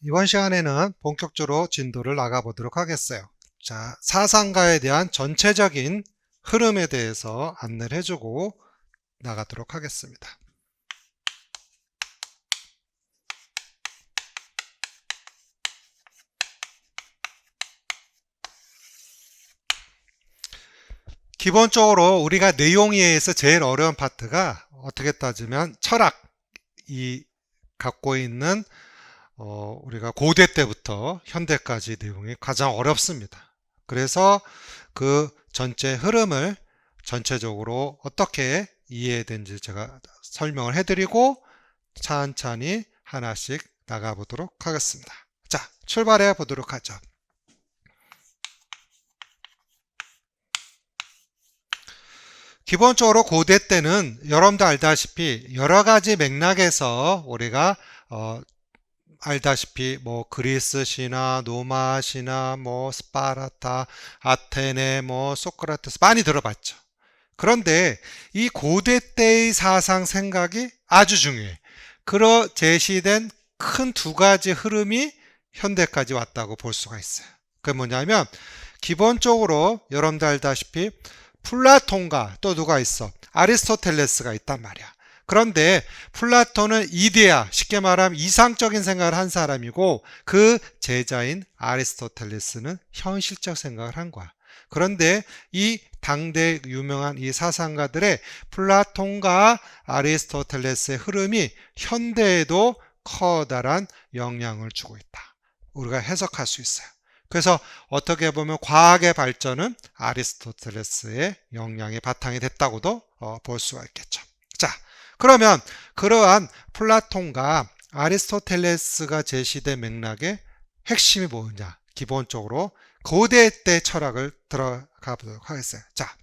이번 시간에는 본격적으로 진도를 나가보도록 하겠어요. 자, 사상가에 대한 전체적인 흐름에 대해서 안내를 해주고 나가도록 하겠습니다. 기본적으로 우리가 내용이해에서 제일 어려운 파트가 어떻게 따지면 철학이 갖고 있는 우리가 고대 때부터 현대까지 내용이 가장 어렵습니다. 그래서 그 전체 흐름을 전체적으로 어떻게 이해되는지 제가 설명을 해드리고 천천히 하나씩 나가보도록 하겠습니다. 자, 출발해 보도록 하죠. 기본적으로 고대 때는 여러분도 알다시피 여러 가지 맥락에서 우리가 알다시피 뭐 그리스 신화, 로마 신화, 뭐 스파르타, 아테네, 뭐 소크라테스 많이 들어봤죠. 그런데 이 고대 때의 사상 생각이 아주 중요해. 그러 제시된 큰 두 가지 흐름이 현대까지 왔다고 볼 수가 있어요. 그게 뭐냐면 기본적으로 여러분들 알다시피 플라톤과 또 누가 있어? 아리스토텔레스가 있단 말이야. 그런데 플라톤은 이데아, 쉽게 말하면 이상적인 생각을 한 사람이고 그 제자인 아리스토텔레스는 현실적 생각을 한 거야. 그런데 이 당대 유명한 이 사상가들의 플라톤과 아리스토텔레스의 흐름이 현대에도 커다란 영향을 주고 있다. 우리가 해석할 수 있어요. 그래서 어떻게 보면 과학의 발전은 아리스토텔레스의 영향이 바탕이 됐다고도 볼 수가 있겠죠. 자, 그러면 그러한 플라톤과 아리스토텔레스가 제시된 맥락의 핵심이 뭐냐? 기본적으로 고대 때 철학을 들어가 보도록 하겠어요. 자,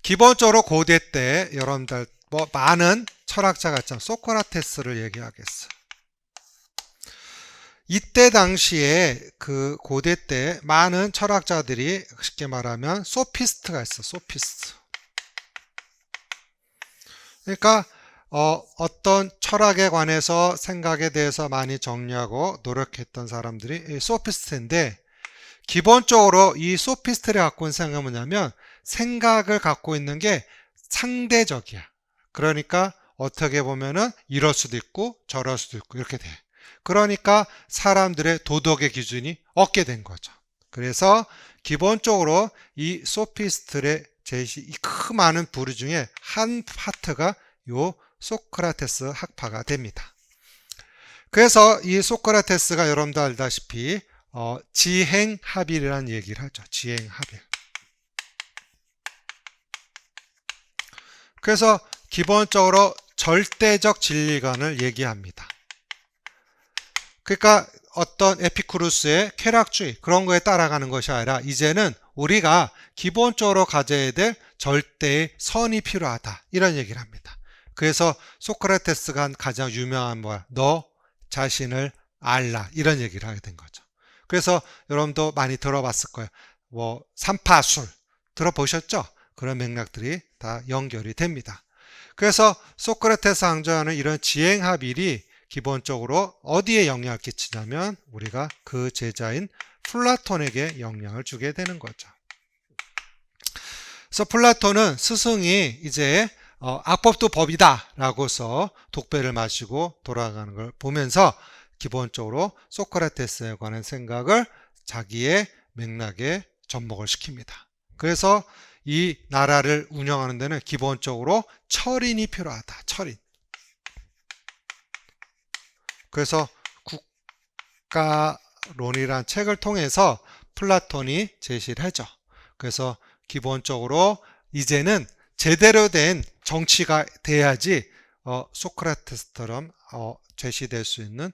기본적으로 고대 때 여러분들 뭐 많은 철학자가 있잖아요. 소크라테스를 얘기하겠어요. 이때 당시에 그 고대 때 많은 철학자들이 쉽게 말하면 소피스트가 있어. 소피스트. 그러니까 어떤 철학에 관해서 생각에 대해서 많이 정리하고 노력했던 사람들이 소피스트인데 기본적으로 이 소피스트를 갖고 있는 생각은 뭐냐면 생각을 갖고 있는 게 상대적이야. 그러니까 어떻게 보면은 이럴 수도 있고 저럴 수도 있고 이렇게 돼. 그러니까 사람들의 도덕의 기준이 없게 된 거죠. 그래서 기본적으로 이 소피스트의 제시 이 그 많은 부류 중에 한 파트가 요 소크라테스 학파가 됩니다. 그래서 이 소크라테스가 여러분도 알다시피 지행합일이라는 얘기를 하죠. 지행합일. 그래서 기본적으로 절대적 진리관을 얘기합니다. 그러니까 어떤 에피쿠루스의 쾌락주의 그런 거에 따라가는 것이 아니라 이제는 우리가 기본적으로 가져야 될 절대의 선이 필요하다 이런 얘기를 합니다. 그래서 소크라테스가 한 가장 유명한 뭐야? 너 자신을 알라 이런 얘기를 하게 된 거죠. 그래서 여러분도 많이 들어봤을 거예요. 뭐 삼파술 들어보셨죠? 그런 맥락들이 다 연결이 됩니다. 그래서 소크라테스 강조하는 이런 지행합일이 기본적으로 어디에 영향을 끼치냐면 우리가 그 제자인 플라톤에게 영향을 주게 되는 거죠. 그래서 플라톤은 스승이 이제 악법도 법이다 라고서 독배를 마시고 돌아가는 걸 보면서 기본적으로 소크라테스에 관한 생각을 자기의 맥락에 접목을 시킵니다. 그래서 이 나라를 운영하는 데는 기본적으로 철인이 필요하다. 철인. 그래서 국가론이라는 책을 통해서 플라톤이 제시를 하죠. 그래서 기본적으로 이제는 제대로 된 정치가 돼야지 소크라테스처럼 제시될 수 있는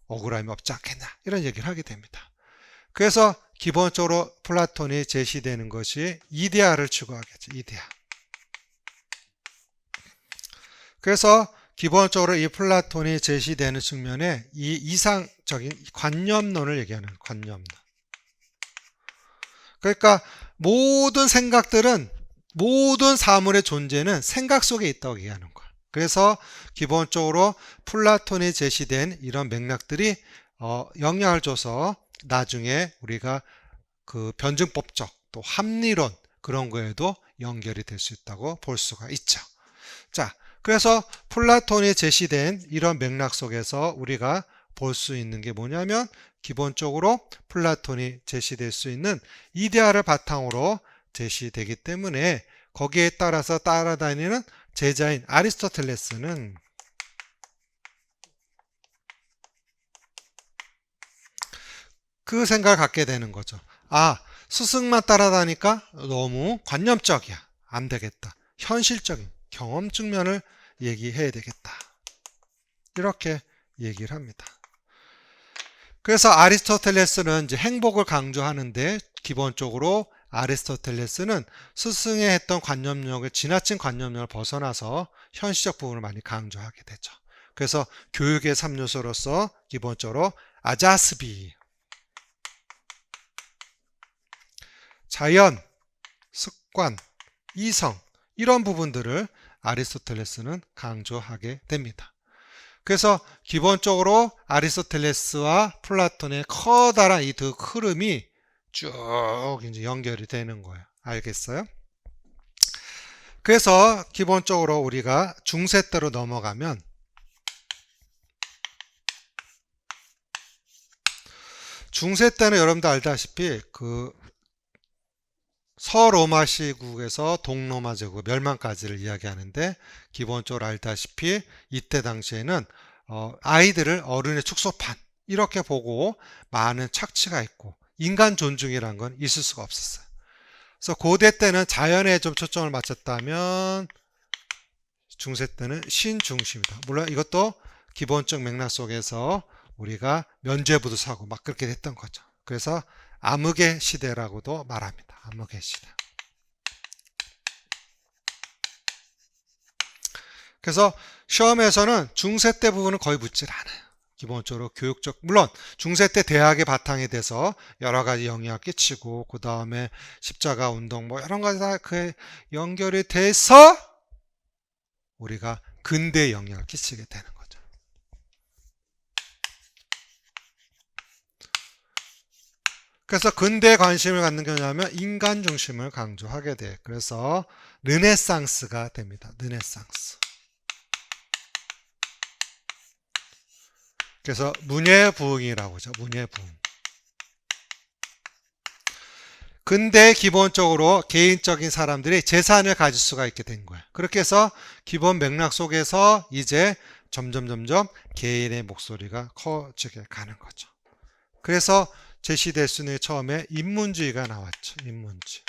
억울함이 없지 않겠나 이런 얘기를 하게 됩니다. 그래서 기본적으로 플라톤이 제시되는 것이 이데아를 추구하겠죠. 이데아. 그래서 기본적으로 이 플라톤이 제시되는 측면에 이 이상적인 관념론을 얘기하는 관념론. 그러니까 모든 생각들은 모든 사물의 존재는 생각 속에 있다고 얘기하는 거야. 그래서 기본적으로 플라톤이 제시된 이런 맥락들이 영향을 줘서 나중에 우리가 그 변증법적 또 합리론 그런 거에도 연결이 될 수 있다고 볼 수가 있죠. 자, 그래서 플라톤이 제시된 이런 맥락 속에서 우리가 볼 수 있는 게 뭐냐면 기본적으로 플라톤이 제시될 수 있는 이데아를 바탕으로 제시되기 때문에 거기에 따라서 따라다니는 제자인 아리스토텔레스는 그 생각을 갖게 되는 거죠. 아, 스승만 따라다니까 너무 관념적이야. 안 되겠다. 현실적인 경험 측면을 얘기해야 되겠다. 이렇게 얘기를 합니다. 그래서 아리스토텔레스는 이제 행복을 강조하는데 기본적으로 아리스토텔레스는 스승의 했던 관념력을 지나친 관념력을 벗어나서 현실적 부분을 많이 강조하게 되죠. 그래서 교육의 3요소로서 기본적으로 아자스비, 자연, 습관, 이성 이런 부분들을 아리스토텔레스는 강조하게 됩니다. 그래서 기본적으로 아리스토텔레스와 플라톤의 커다란 이 두 흐름이 쭉 이제 연결이 되는 거예요. 알겠어요? 그래서 기본적으로 우리가 중세 때로 넘어가면 중세 때는 여러분도 알다시피 그 서로마 시국에서 동로마 제국 멸망까지를 이야기하는데 기본적으로 알다시피 이때 당시에는 아이들을 어른의 축소판 이렇게 보고 많은 착취가 있고 인간 존중이란 건 있을 수가 없었어요. 그래서 고대 때는 자연에 좀 초점을 맞췄다면 중세 때는 신중심이다. 물론 이것도 기본적 맥락 속에서 우리가 면죄부도 사고 막 그렇게 됐던 거죠. 그래서 암흑의 시대라고도 말합니다. 암흑의 시대. 그래서 시험에서는 중세 때 부분은 거의 묻질 않아요. 기본적으로 교육적, 물론 중세 때 대학의 바탕이 돼서 여러 가지 영향을 끼치고 그 다음에 십자가 운동 뭐 여러 가지 다 그에 연결이 돼서 우리가 근대에 영향을 끼치게 되는 거죠. 그래서 근대에 관심을 갖는 게 뭐냐면 인간 중심을 강조하게 돼. 그래서 르네상스가 됩니다. 르네상스. 그래서 문예부흥이라고 하죠. 문예부흥. 근데 기본적으로 개인적인 사람들이 재산을 가질 수가 있게 된 거예요. 그렇게 해서 기본 맥락 속에서 이제 점점 개인의 목소리가 커지게 가는 거죠. 그래서 제시될 수 있는 처음에 인문주의가 나왔죠. 인문주의.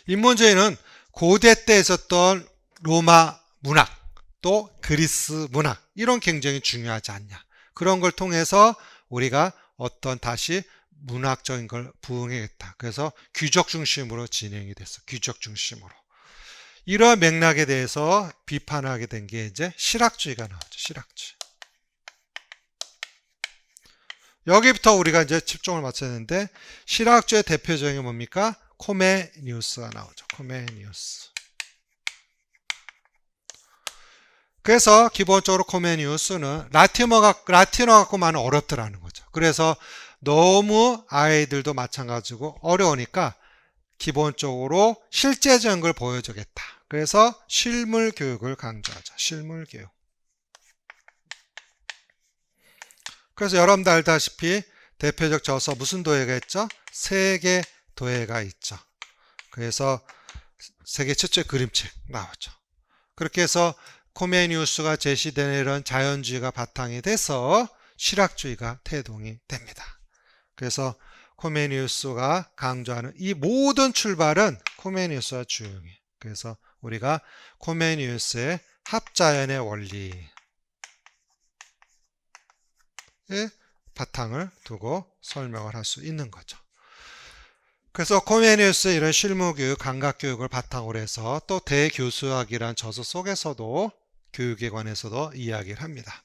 인문주의는 고대 때 있었던 로마 문학 또 그리스 문학 이런 굉장히 중요하지 않냐. 그런 걸 통해서 우리가 어떤 다시 문학적인 걸 부흥해야겠다. 그래서 귀족 중심으로 진행이 됐어. 귀족 중심으로. 이러한 맥락에 대해서 비판하게 된 게 이제 실학주의가 나오죠. 실학주의. 여기부터 우리가 이제 집중을 맞춰야 되는데 실학주의 대표적인 게 뭡니까? 코메니우스가 나오죠. 코메니우스. 그래서 기본적으로 코메니우스는 라틴어 갖고만은 어렵더라는 거죠. 그래서 너무 아이들도 마찬가지고 어려우니까 기본적으로 실제적인 걸 보여주겠다. 그래서 실물 교육을 강조하죠. 실물 교육. 그래서 여러분도 알다시피 대표적 저서 무슨 도예가 있죠? 세계 도예가 있죠. 그래서 세계 최초의 그림책 나오죠. 그렇게 해서 코메니우스가 제시되는 이런 자연주의가 바탕이 돼서 실학주의가 태동이 됩니다. 그래서 코메니우스가 강조하는 이 모든 출발은 코메니우스와 주요해요. 그래서 우리가 코메니우스의 합자연의 원리에 바탕을 두고 설명을 할 수 있는 거죠. 그래서 코메니우스의 이런 실무교육, 감각교육을 바탕으로 해서 또 대교수학이라는 저서 속에서도 교육에 관해서도 이야기를 합니다.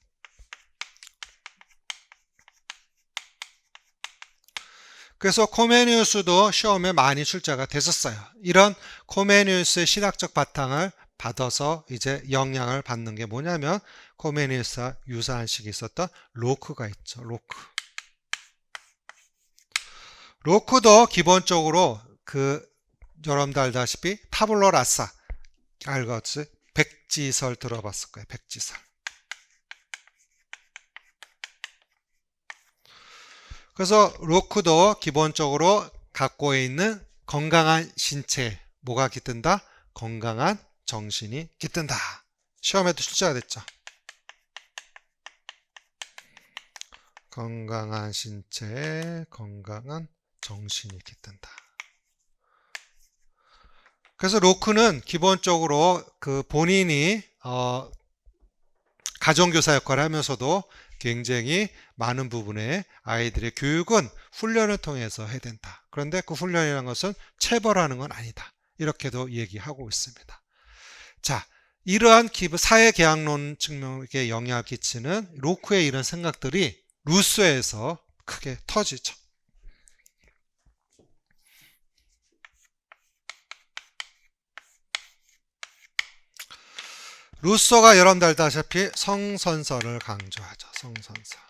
그래서 코메니우스도 시험에 많이 출제가 됐었어요. 이런 코메니우스의 신학적 바탕을 받아서 이제 영향을 받는 게 뭐냐면 코메니우스와 유사한 식이 있었던 로크가 있죠. 로크도 기본적으로 여러분들 알다시피 타블로 라사 알겠지? 백지설 들어봤을 거예요. 백지설. 그래서 로크도 기본적으로 갖고 있는 건강한 신체, 뭐가 깃든다? 건강한 정신이 깃든다. 시험에도 출제가 됐죠. 건강한 신체, 건강한 정신이 깃든다. 그래서 로크는 기본적으로 본인이 가정교사 역할을 하면서도 굉장히 많은 부분의 아이들의 교육은 훈련을 통해서 해야 된다. 그런데 그 훈련이라는 것은 체벌하는 건 아니다. 이렇게도 얘기하고 있습니다. 자, 이러한 사회계약론 측면에 영향을 끼치는 로크의 이런 생각들이 루소에서 크게 터지죠. 루소가 여러분들 알다시피 성선설을 강조하죠. 성선설.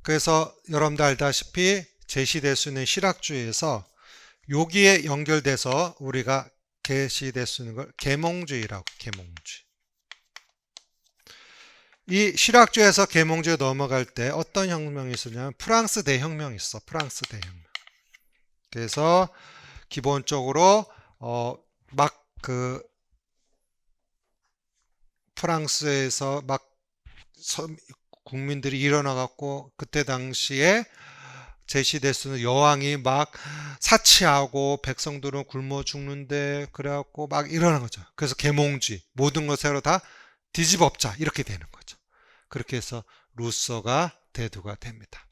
그래서 여러분들 알다시피 제시될 수 있는 실학주의에서 여기에 연결돼서 우리가 제시될 수 있는 걸 계몽주의라고, 계몽주의. 이 실학주의에서 계몽주의에 넘어갈 때 어떤 혁명이 있었냐면 프랑스 대혁명이 있어. 프랑스 대혁명. 그래서 기본적으로 프랑스에서 국민들이 일어나갖고 그때 당시에 제시될 수 있는 여왕이 막 사치하고 백성들은 굶어 죽는데 그래갖고 막 일어난 거죠. 그래서 계몽주의, 모든 것으로 다 뒤집어엎자 이렇게 되는 거죠. 그렇게 해서 루소가 대두가 됩니다.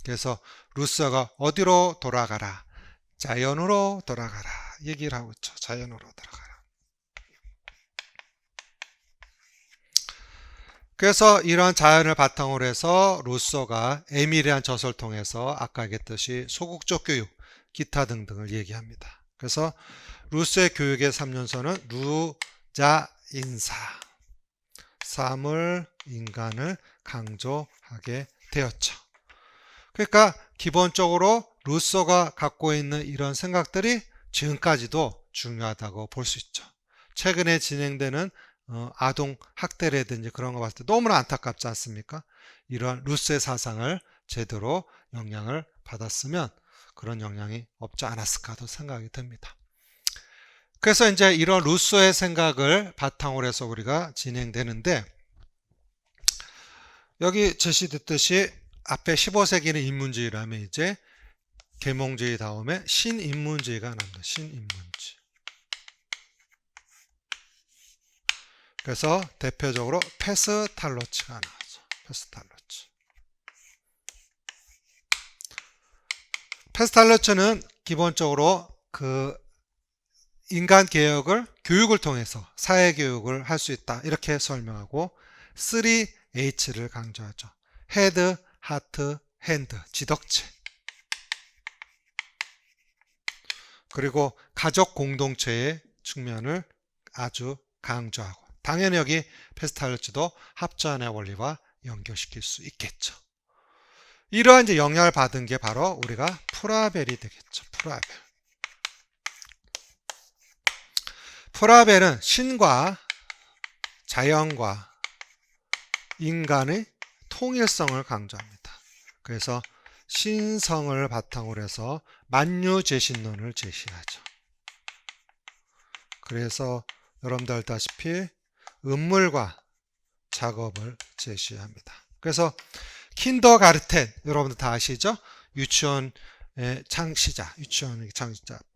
그래서 루소가 어디로 돌아가라? 자연으로 돌아가라 얘기를 하고 있죠. 자연으로 돌아가라. 그래서 이런 자연을 바탕으로 해서 루소가 에밀이라는 저서를 통해서 아까 얘기했듯이 소극적 교육, 기타 등등을 얘기합니다. 그래서 루소의 교육의 3년서는 루자인사, 사물, 인간을 강조하게 되었죠. 그러니까 기본적으로 루소가 갖고 있는 이런 생각들이 지금까지도 중요하다고 볼 수 있죠. 최근에 진행되는 아동 학대라든지 그런 거 봤을 때 너무나 안타깝지 않습니까? 이러한 루소의 사상을 제대로 영향을 받았으면 그런 영향이 없지 않았을까도 생각이 듭니다. 그래서 이제 이런 루소의 생각을 바탕으로 해서 우리가 진행되는데 여기 제시됐듯이 앞에 15세기는 인문주의라면 이제 계몽주의 다음에 신인문주의가 납니다. 신인문주의. 그래서 대표적으로 페스탈로츠가 나왔죠. 페스탈로츠. 페스탈로츠는 기본적으로 인간 개혁을 교육을 통해서 사회 교육을 할 수 있다. 이렇게 설명하고 3H를 강조하죠. 헤드, 하트, 핸드, 지덕체. 그리고 가족 공동체의 측면을 아주 강조하고 당연히 여기 페스탈로츠도 합전의 원리와 연결시킬 수 있겠죠. 이러한 이제 영향을 받은 게 바로 우리가 프라벨이 되겠죠. 프라벨은 신과 자연과 인간의 통일성을 강조합니다. 그래서 신성을 바탕으로 해서 만유재신론을 제시하죠. 그래서 여러분들 알다시피 음물과 작업을 제시합니다. 그래서 킨더가르텐 여러분들 다 아시죠? 유치원의 창시자,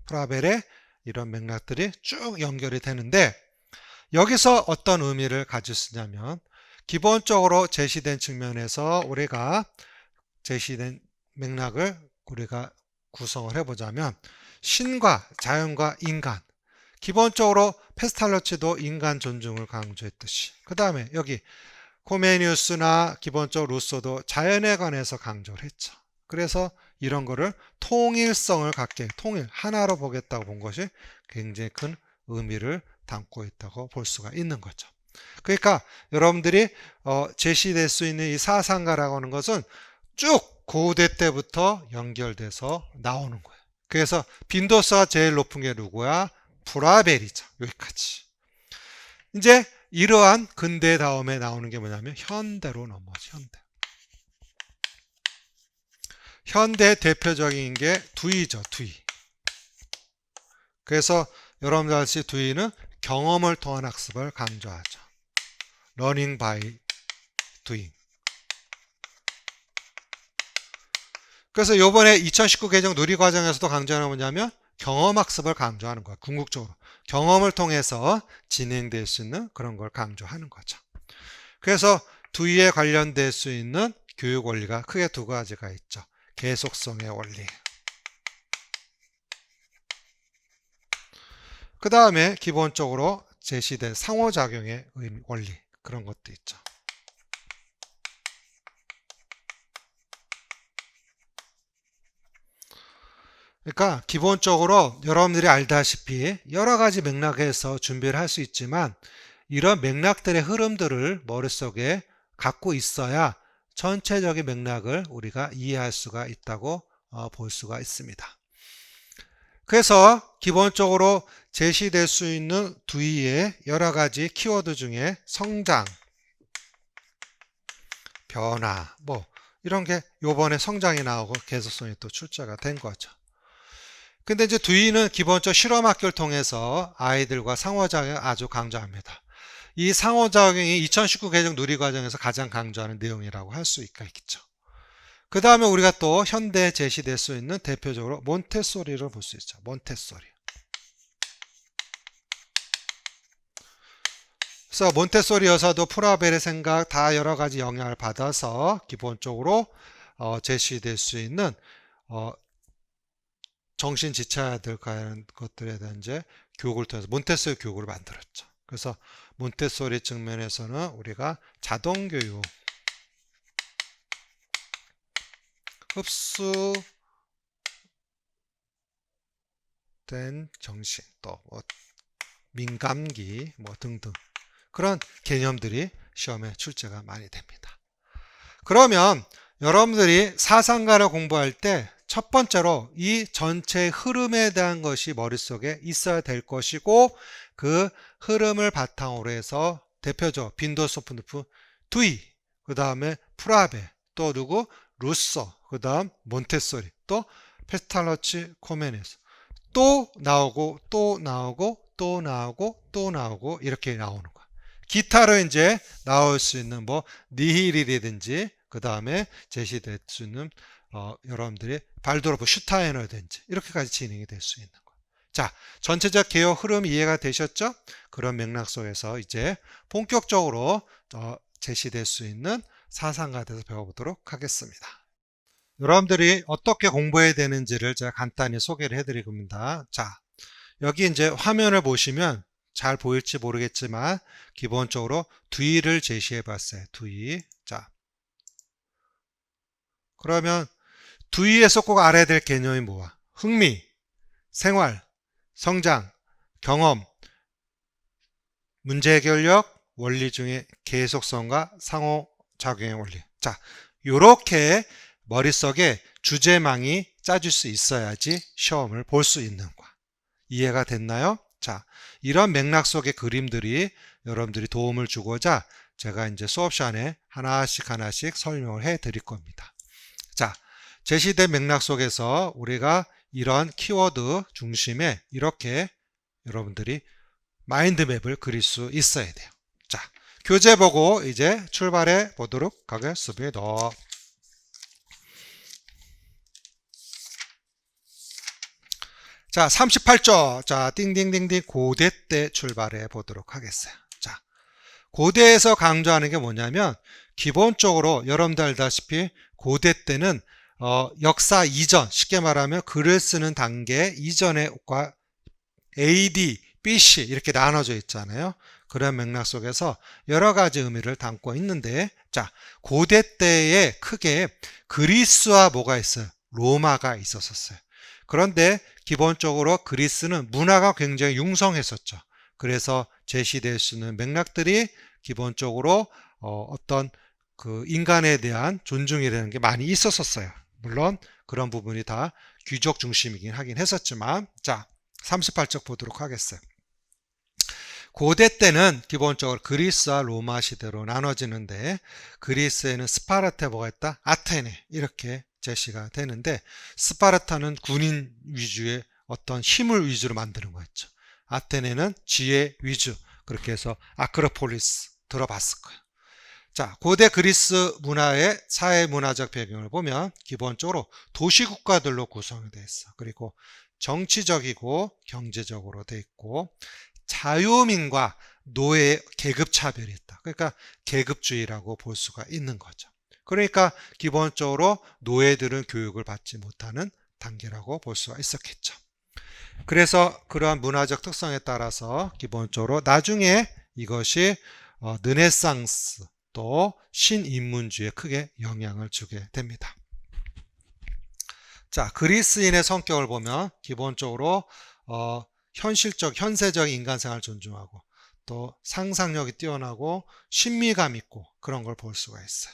프라벨의 이런 맥락들이 쭉 연결이 되는데 여기서 어떤 의미를 가질 수 있냐면 기본적으로 제시된 측면에서 우리가 제시된 맥락을 우리가 구성을 해보자면 신과 자연과 인간 기본적으로 페스탈로츠도 인간 존중을 강조했듯이 그 다음에 여기 코메니우스나 기본적으로 루소도 자연에 관해서 강조를 했죠. 그래서 이런 거를 통일성을 갖게, 통일, 하나로 보겠다고 본 것이 굉장히 큰 의미를 담고 있다고 볼 수가 있는 거죠. 그러니까 여러분들이 제시될 수 있는 이 사상가라고 하는 것은 쭉 고대 때부터 연결돼서 나오는 거예요. 그래서 빈도수가 제일 높은 게 누구야? 프라벨이죠. 여기까지. 이제 이러한 근대 다음에 나오는 게 뭐냐면 현대로 넘어가죠. 현대. 현대 대표적인 게 두이죠. 두이. 그래서 여러분들 아시는 두이는 경험을 통한 학습을 강조하죠. Learning by doing. 그래서 이번에 2019 개정 누리과정에서도 강조하는 뭐냐면 경험학습을 강조하는 거야. 궁극적으로. 경험을 통해서 진행될 수 있는 그런 걸 강조하는 거죠. 그래서 두이에 관련될 수 있는 교육 원리가 크게 두 가지가 있죠. 계속성의 원리. 그 다음에 기본적으로 제시된 상호작용의 원리. 그런 것도 있죠. 그러니까 기본적으로 여러분들이 알다시피 여러 가지 맥락에서 준비를 할 수 있지만 이런 맥락들의 흐름들을 머릿속에 갖고 있어야 전체적인 맥락을 우리가 이해할 수가 있다고 볼 수가 있습니다. 그래서 기본적으로 제시될 수 있는 두이의 여러 가지 키워드 중에 성장, 변화, 뭐 이런 게 요번에 성장이 나오고 계속성이 또 출제가 된 거죠. 근데 이제 두이는 기본적으로 실험학교를 통해서 아이들과 상호작용을 아주 강조합니다. 이 상호작용이 2019 개정 누리과정에서 가장 강조하는 내용이라고 할 수 있겠죠. 그 다음에 우리가 또 현대에 제시될 수 있는 대표적으로 몬테소리를 볼 수 있죠. 몬테소리. 그래서 몬테소리 여사도 프라벨의 생각 다 여러 가지 영향을 받아서 기본적으로 제시될 수 있는 정신 지체아들 관련 것들에 대한 이제 교육을 통해서 몬테소리 교육을 만들었죠. 그래서 몬테소리 측면에서는 우리가 자동교육, 흡수된 정신, 또 민감기 등등 그런 개념들이 시험에 출제가 많이 됩니다. 그러면 여러분들이 사상가를 공부할 때 첫 번째로 이 전체의 흐름에 대한 것이 머릿속에 있어야 될 것이고 그 흐름을 바탕으로 해서 대표적 빈도소프누프, 두이, 그 다음에 프라베, 또 누구? 루소, 그 다음 몬테소리, 또 페스탈러치 코메네스 또 나오고 또 나오고 또 나오고 또 나오고 이렇게 나오는 거야. 기타로 이제 나올 수 있는 니힐이라든지 그 다음에 제시될 수 있는 여러분들이 발도르프 슈타이너든지 이렇게까지 진행이 될 수 있는 거예요. 자, 전체적 개요 흐름 이해가 되셨죠? 그런 맥락 속에서 이제 본격적으로 제시될 수 있는 사상가에 대해서 배워보도록 하겠습니다. 여러분들이 어떻게 공부해야 되는지를 제가 간단히 소개를 해드릴 겁니다. 자, 여기 이제 화면을 보시면 잘 보일지 모르겠지만 기본적으로 두이를 제시해 봤어요. 두이. 자, 그러면 두이에서 꼭 알아야 될 개념이 뭐야? 흥미, 생활, 성장, 경험, 문제 해결력, 원리 중에 계속성과 상호작용의 원리. 자, 요렇게 머릿속에 주제망이 짜줄 수 있어야지 시험을 볼 수 있는 거야. 이해가 됐나요? 자, 이런 맥락 속의 그림들이 여러분들이 도움을 주고자 제가 이제 수업 시간에 하나씩 설명을 해 드릴 겁니다. 자, 제시된 맥락 속에서 우리가 이런 키워드 중심에 이렇게 여러분들이 마인드맵을 그릴 수 있어야 돼요. 자, 교재 보고 이제 출발해 보도록 하겠습니다. 자, 38조. 자, 띵띵띵띵 고대 때 출발해 보도록 하겠어요. 자, 고대에서 강조하는 게 뭐냐면 기본적으로 여러분들 알다시피 고대 때는 역사 이전, 쉽게 말하면 글을 쓰는 단계 이전에 AD, BC 이렇게 나눠져 있잖아요. 그런 맥락 속에서 여러 가지 의미를 담고 있는데, 자, 고대 때에 크게 그리스와 뭐가 있어요? 로마가 있었어요. 그런데 기본적으로 그리스는 문화가 굉장히 융성했었죠. 그래서 제시될 수 있는 맥락들이 기본적으로 어떤 그 인간에 대한 존중이라는 게 많이 있었어요. 물론 그런 부분이 다 귀족 중심이긴 하긴 했었지만, 자, 38쪽 보도록 하겠어요. 고대 때는 기본적으로 그리스와 로마 시대로 나눠지는데, 그리스에는 스파르타 뭐가 있다? 아테네, 이렇게 제시가 되는데, 스파르타는 군인 위주의 어떤 힘을 위주로 만드는 거였죠. 아테네는 지혜 위주, 그렇게 해서 아크로폴리스 들어봤을 거예요. 자, 고대 그리스 문화의 사회 문화적 배경을 보면 기본적으로 도시국가들로 구성이 되어 있어. 그리고 정치적이고 경제적으로 되어 있고, 자유민과 노예 계급 차별이 있다. 그러니까 계급주의라고 볼 수가 있는 거죠. 그러니까 기본적으로 노예들은 교육을 받지 못하는 단계라고 볼 수가 있었겠죠. 그래서 그러한 문화적 특성에 따라서 기본적으로 나중에 이것이 르네상스 또 신인문주의에 크게 영향을 주게 됩니다. 자, 그리스인의 성격을 보면 기본적으로 현세적 인간생활을 존중하고 또 상상력이 뛰어나고 신미감 있고 그런 걸 볼 수가 있어요.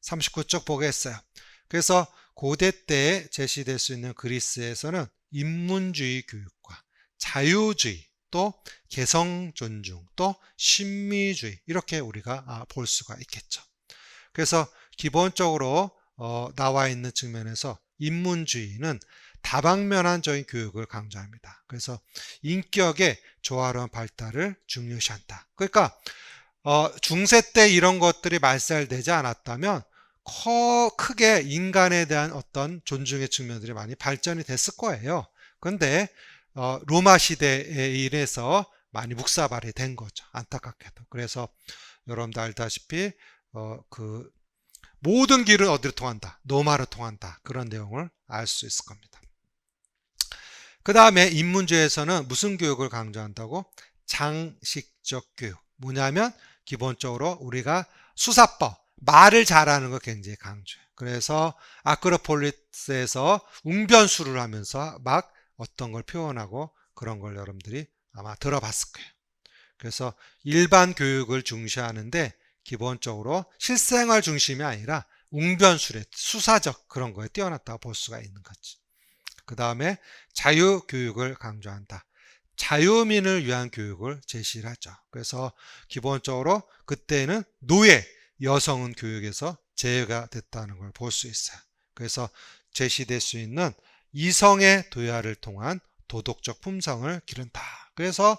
39쪽 보겠어요. 그래서 고대 때 제시될 수 있는 그리스에서는 인문주의 교육과 자유주의 또 개성 존중 또 신미주의 이렇게 우리가 볼 수가 있겠죠. 그래서 기본적으로 나와 있는 측면에서 인문주의는 다방면적인 교육을 강조합니다. 그래서 인격의 조화로운 발달을 중요시한다. 그러니까 중세 때 이런 것들이 말살되지 않았다면 크게 인간에 대한 어떤 존중의 측면들이 많이 발전이 됐을 거예요. 그런데 로마 시대에 의해서 많이 묵사발이 된 거죠. 안타깝게도. 그래서 여러분도 알다시피 그 모든 길은 어디로 통한다? 로마로 통한다. 그런 내용을 알 수 있을 겁니다. 그 다음에 인문주의에서는 무슨 교육을 강조한다고? 장식적 교육. 뭐냐면 기본적으로 우리가 수사법, 말을 잘하는 거 굉장히 강조해요. 그래서 아크로폴리스에서 웅변수를 하면서 막 어떤 걸 표현하고 그런 걸 여러분들이 아마 들어봤을 거예요. 그래서 일반 교육을 중시하는데 기본적으로 실생활 중심이 아니라 웅변술의 수사적 그런 거에 뛰어났다고 볼 수가 있는 거지. 그 다음에 자유교육을 강조한다. 자유민을 위한 교육을 제시를 하죠. 그래서 기본적으로 그때는 노예, 여성은 교육에서 제외가 됐다는 걸 볼 수 있어요. 그래서 제시될 수 있는 이성의 도야를 통한 도덕적 품성을 기른다. 그래서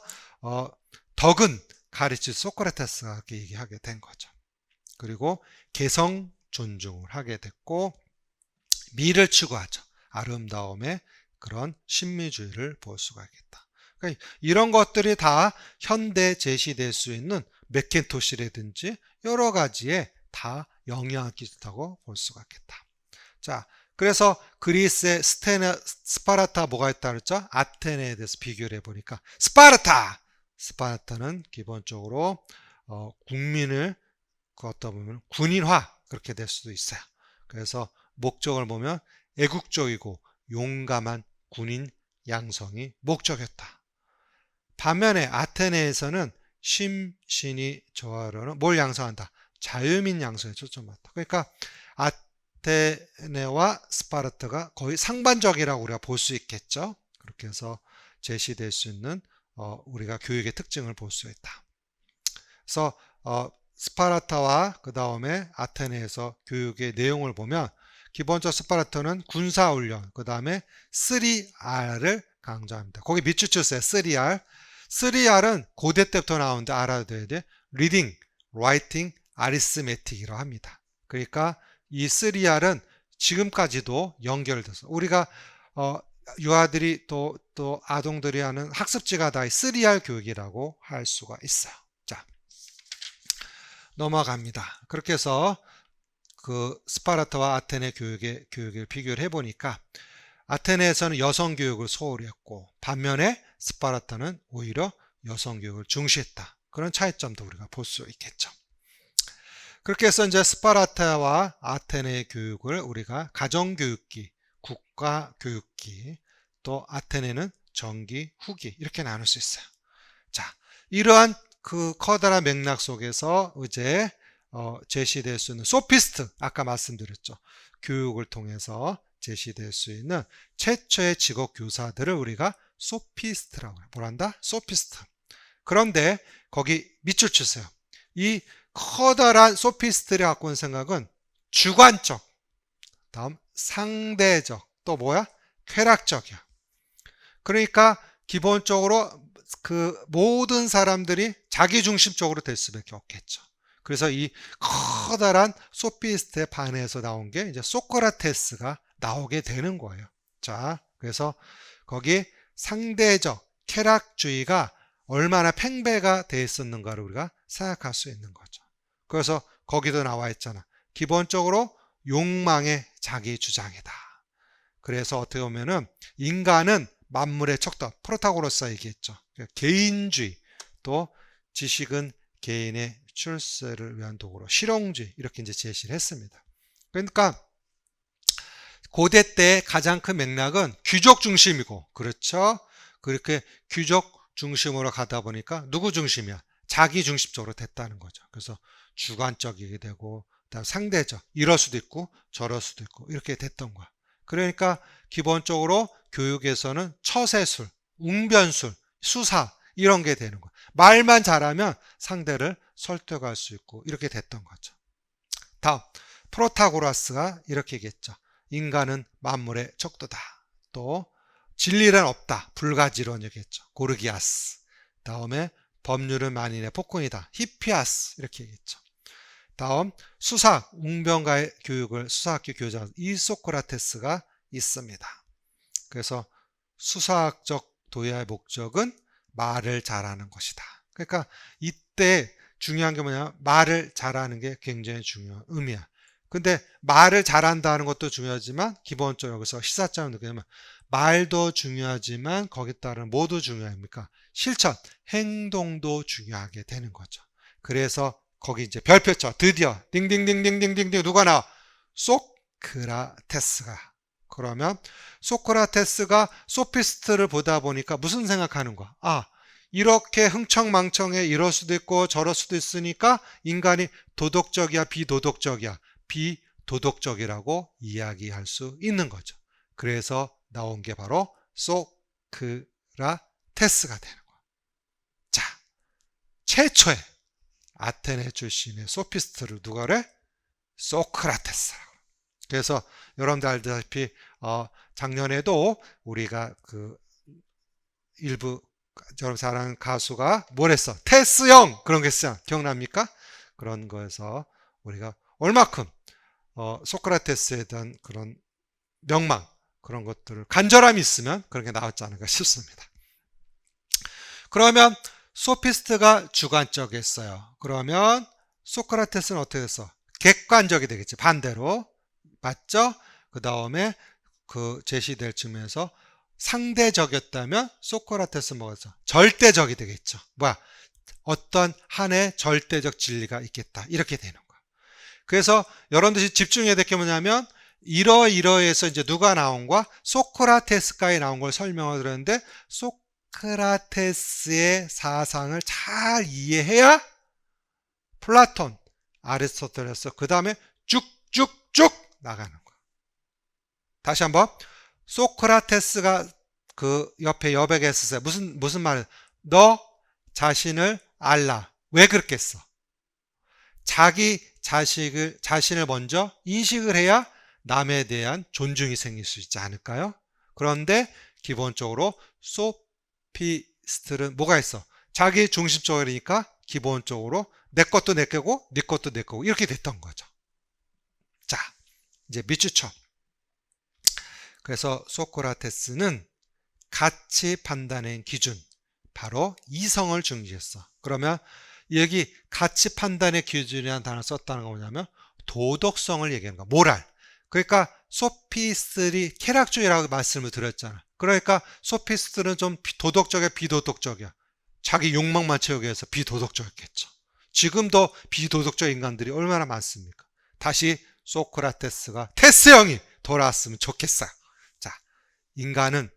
덕은 가르칠 소크라테스가 그렇게 얘기하게 된 거죠. 그리고 개성 존중을 하게 됐고 미를 추구하죠. 아름다움의 그런 신미주의를 볼 수가 있겠다. 그러니까 이런 것들이 다 현대 제시될 수 있는 맥킨토시라든지 여러 가지에 다 영향을 끼쳤다고 볼 수가 있겠다. 자, 그래서 그리스의 스파르타 뭐가 있다 그랬죠? 아테네에 대해서 비교를 해보니까 스파르타는 기본적으로 국민을 어떤 보면 군인화 그렇게 될 수도 있어요. 그래서 목적을 보면 애국적이고 용감한 군인 양성이 목적이었다. 반면에 아테네에서는 심신이 조화로는 뭘 양성한다? 자유민 양성에 초점했다. 그러니까 아테네와 스파르타가 거의 상반적이라고 우리가 볼 수 있겠죠. 그렇게 해서 제시될 수 있는 우리가 교육의 특징을 볼 수 있다. 그래서 스파르타와 그 다음에 아테네에서 교육의 내용을 보면 기본적으로 스파르타는 군사훈련, 그 다음에 3R을 강조합니다. 거기 밑줄 쳤어요. 3R. 3R은 고대 때부터 나오는데 알아둬야 돼. Reading, Writing, Arithmetic이라고 합니다. 그러니까 이 3R은 지금까지도 연결돼서 우리가 유아들이 또 아동들이 하는 학습지가 다 3R 교육이라고 할 수가 있어요. 자, 넘어갑니다. 그렇게 해서 그 스파르타와 아테네 교육을 비교를 해보니까 아테네에서는 여성 교육을 소홀히 했고 반면에 스파르타는 오히려 여성 교육을 중시했다. 그런 차이점도 우리가 볼 수 있겠죠. 그렇게 해서 이제 스파르타와 아테네의 교육을 우리가 가정교육기, 국가교육기, 또 아테네는 정기, 후기 이렇게 나눌 수 있어요. 자, 이러한 그 커다란 맥락 속에서 이제 제시될 수 있는 소피스트, 아까 말씀드렸죠. 교육을 통해서 제시될 수 있는 최초의 직업 교사들을 우리가 소피스트라고 해요. 뭐란다? 소피스트. 그런데 거기 밑줄 치세요. 이 커다란 소피스트들이 갖고 있는 생각은 주관적, 다음 상대적, 또 뭐야? 쾌락적이야. 그러니까 기본적으로 그 모든 사람들이 자기중심적으로 될 수밖에 없겠죠. 그래서 이 커다란 소피스트의 반에서 나온 게 이제 소크라테스가 나오게 되는 거예요. 자, 그래서 거기 상대적 쾌락주의가 얼마나 팽배가 돼 있었는가를 우리가 생각할 수 있는 거죠. 그래서 거기도 나와 있잖아. 기본적으로 욕망의 자기 주장이다. 그래서 어떻게 보면은 인간은 만물의 척도, 프로타고라스가 얘기했죠. 개인주의, 또 지식은 개인의 출세를 위한 도구로 실용주의 이렇게 이제 제시를 했습니다. 그러니까 고대 때 가장 큰 맥락은 귀족 중심이고, 그렇죠? 그렇게 귀족 중심으로 가다 보니까 누구 중심이야? 자기 중심적으로 됐다는 거죠. 그래서 주관적이게 되고, 그다음 상대적, 이럴 수도 있고 저럴 수도 있고 이렇게 됐던 거야. 그러니까 기본적으로 교육에서는 처세술, 웅변술, 수사 이런 게 되는 거야. 말만 잘하면 상대를 설득할 수 있고 이렇게 됐던 거죠. 다음, 프로타고라스가 이렇게 얘기했죠. 인간은 만물의 척도다. 또 진리란 없다. 불가지론 얘기했죠. 고르기아스. 다음에 법률은 만인의 폭군이다. 히피아스 이렇게 얘기했죠. 다음 수사학, 웅변가의 교육을 수사학교 교장 이소크라테스가 있습니다. 그래서 수사학적 도야의 목적은 말을 잘하는 것이다. 그러니까 이때 중요한 게 뭐냐? 말을 잘하는 게 굉장히 중요한 의미야. 근데 말을 잘한다는 것도 중요하지만 기본적으로 여기서 시사점을 느끼면 말도 중요하지만 거기에 따른 뭐도 중요합니까? 실천, 행동도 중요하게 되는 거죠. 그래서 거기 이제 별표죠. 드디어 딩딩딩딩딩딩 누가 나와? 소크라테스가. 그러면 소크라테스가 소피스트를 보다 보니까 무슨 생각하는 거야? 아, 이렇게 흥청망청해 이럴 수도 있고 저럴 수도 있으니까 인간이 도덕적이야 비도덕적이야? 비도덕적이라고 이야기할 수 있는 거죠. 그래서 나온 게 바로 소크라테스가 되는 거야. 자, 최초의 아테네 출신의 소피스트를 누가 그래? 소크라테스라고. 그래서 여러분들 알다시피 작년에도 우리가 그 일부 여러분 사랑하는 가수가 뭘 했어? 테스형 그런 거 했어요. 기억납니까? 그런 거에서 우리가 얼마큼 소크라테스에 대한 그런 명망 그런 것들을 간절함이 있으면 그런 게 나왔지 않을까 싶습니다. 그러면 소피스트가 주관적이었어요. 그러면 소크라테스는 어떻게 했어? 객관적이 되겠지. 반대로. 맞죠? 그 다음에 그 제시될 측면에서 상대적이었다면 소크라테스는 뭐겠어? 절대적이 되겠죠. 뭐야? 어떤 한의 절대적 진리가 있겠다. 이렇게 되는 거야. 그래서 여러분들이 집중해야 될 게 뭐냐면 이러이러해서 이제 누가 나온 거야? 소크라테스까지 나온 걸 설명을 드렸는데 소크라테스의 사상을 잘 이해해야 플라톤, 아리스토텔레스 그 다음에 쭉쭉쭉 나가는 거야. 다시 한번 소크라테스가 그 옆에 여백에 있었어요. 무슨 말이야? 너 자신을 알라. 왜 그렇겠어? 자신을 먼저 인식을 해야 남에 대한 존중이 생길 수 있지 않을까요? 그런데 기본적으로 소피스트는 뭐가 있어? 자기 중심적이니까 기본적으로 내 것도 내 거고 네 것도 내 거고 이렇게 됐던 거죠. 자, 이제 밑줄 쳐. 그래서 소크라테스는 가치 판단의 기준, 바로 이성을 중시했어. 그러면 여기 가치 판단의 기준이라는 단어를 썼다는 거 뭐냐면 도덕성을 얘기하는 거야. 모랄. 그러니까 소피스트들이 쾌락주의라고 말씀을 드렸잖아. 그러니까 소피스트는 좀 도덕적이야 비도덕적이야? 자기 욕망만 채우기 위해서 비도덕적이었겠죠. 지금도 비도덕적 인간들이 얼마나 많습니까? 다시 소크라테스가 테스형이 돌아왔으면 좋겠어요. 자, 인간은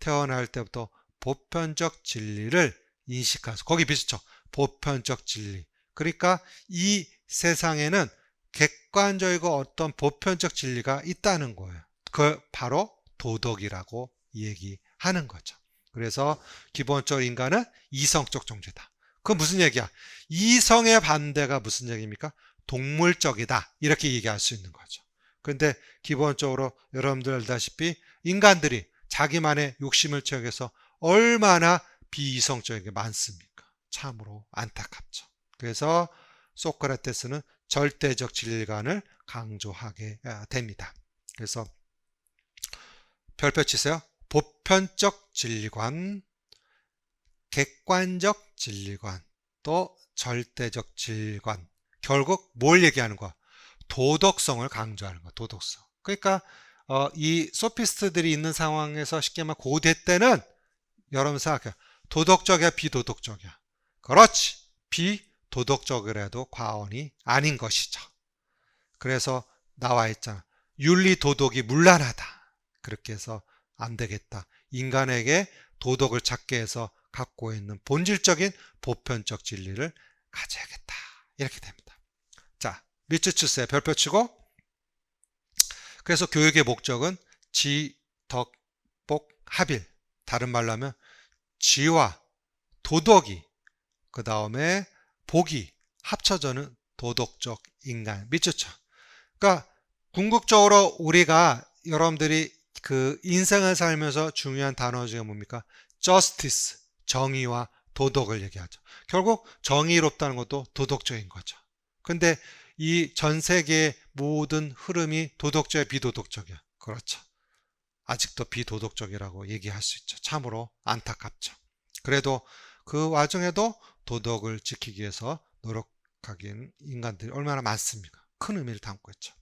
태어날 때부터 보편적 진리를 인식하죠. 거기 비슷죠. 보편적 진리. 그러니까 이 세상에는 객관적이고 어떤 보편적 진리가 있다는 거예요. 그 바로 도덕이라고 얘기하는 거죠. 그래서 기본적으로 인간은 이성적 존재다. 그건 무슨 얘기야? 이성의 반대가 무슨 얘기입니까? 동물적이다. 이렇게 얘기할 수 있는 거죠. 그런데 기본적으로 여러분들 알다시피 인간들이 자기만의 욕심을 채우기 위해서 얼마나 비이성적인 게 많습니까? 참으로 안타깝죠. 그래서 소크라테스는 절대적 진리관을 강조하게 됩니다. 그래서 별표 치세요. 보편적 진리관, 객관적 진리관, 또 절대적 진리관. 결국 뭘 얘기하는 거야? 도덕성을 강조하는 거야. 도덕성. 그러니까 이 소피스트들이 있는 상황에서 쉽게 말하면 고대 때는 여러분 생각해요. 도덕적이야, 비도덕적이야? 그렇지. 비도덕적이라도 과언이 아닌 것이죠. 그래서 나와 있잖아. 윤리 도덕이 문란하다. 그렇게 해서 안 되겠다. 인간에게 도덕을 찾게 해서 갖고 있는 본질적인 보편적 진리를 가져야겠다. 이렇게 됩니다. 자, 밑줄 치세요. 별표 치고. 그래서 교육의 목적은 지, 덕, 복, 합일. 다른 말로 하면 지와 도덕이, 그 다음에 복이 합쳐져는 도덕적 인간. 밑줄 쳐. 그러니까 궁극적으로 우리가 여러분들이 그 인생을 살면서 중요한 단어 중에 뭡니까? justice, 정의와 도덕을 얘기하죠. 결국 정의롭다는 것도 도덕적인 거죠. 근데 이 전 세계의 모든 흐름이 도덕적이야, 비도덕적이야? 그렇죠. 아직도 비도덕적이라고 얘기할 수 있죠. 참으로 안타깝죠. 그래도 그 와중에도 도덕을 지키기 위해서 노력하기엔 인간들이 얼마나 많습니까? 큰 의미를 담고 있죠.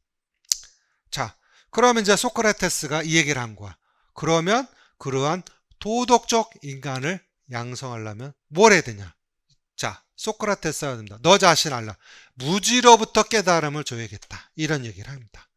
자, 그러면 이제 소크라테스가 이 얘기를 한 거야. 그러면 그러한 도덕적 인간을 양성하려면 뭘 해야 되냐? 자, 소크라테스가 됩니다. 너 자신 알라. 무지로부터 깨달음을 줘야겠다. 이런 얘기를 합니다.